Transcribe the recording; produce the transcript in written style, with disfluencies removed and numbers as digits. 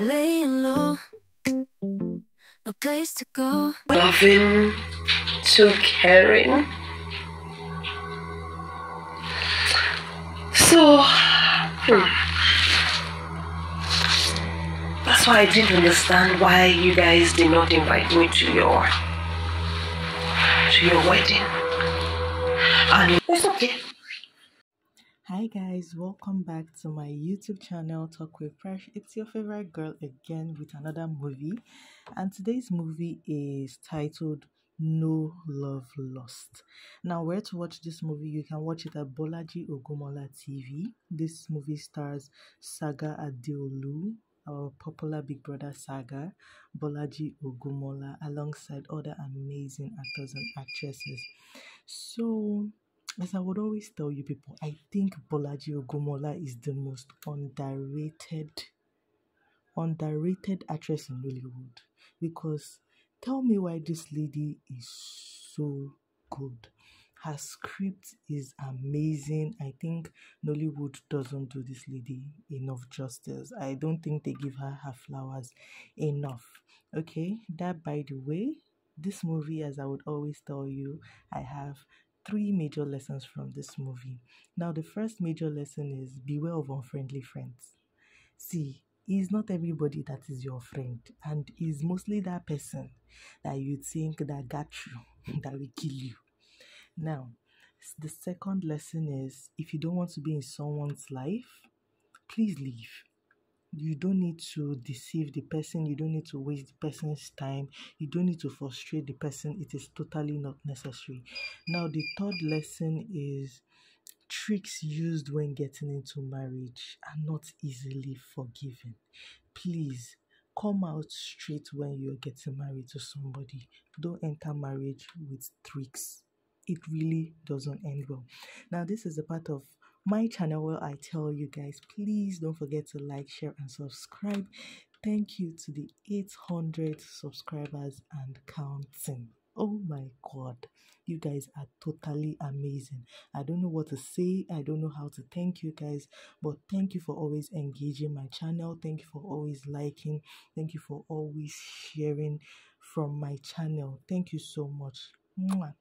Laying low, no place to go. Loving, too caring. So, that's why I didn't understand why you guys did not invite me to your wedding. And it's okay. Hi guys, welcome back to my YouTube channel Talk with Fresh. It's your favorite girl again with another movie, and today's movie is titled No Love Lost. Now, where to watch this movie? You can watch it at Bolaji Ogunmola TV. This movie stars Saga Adeoluwa, our popular Big Brother Saga, Bolaji Ogunmola, alongside other amazing actors and actresses. So, as I would always tell you people, I think Bolaji Ogunmola is the most underrated actress in Nollywood. Because tell me why this lady is so good. Her script is amazing. I think Nollywood doesn't do this lady enough justice. I don't think they give her flowers enough. Okay, that by the way, this movie, as I would always tell you, I have three major lessons from this movie. Now, the first major lesson is beware of unfriendly friends. See, it's not everybody that is your friend, and it's mostly that person that you think that got you, that will kill you. Now, the second lesson is if you don't want to be in someone's life, please leave. You don't need to deceive the person, you don't need to waste the person's time, you don't need to frustrate the person. It is totally not necessary. Now, the third lesson is tricks used when getting into marriage are not easily forgiven. Please come out straight when you're getting married to somebody. Don't enter marriage with tricks. It really doesn't end well. Now, this is a part of my channel where I tell you guys, please don't forget to like, share, and subscribe. Thank you to the 800 subscribers and counting. Oh my God, you guys are totally amazing. I don't know what to say. I don't know how to thank you guys, but thank you for always engaging my channel. Thank you for always liking. Thank you for always sharing from my channel. Thank you so much. Mwah.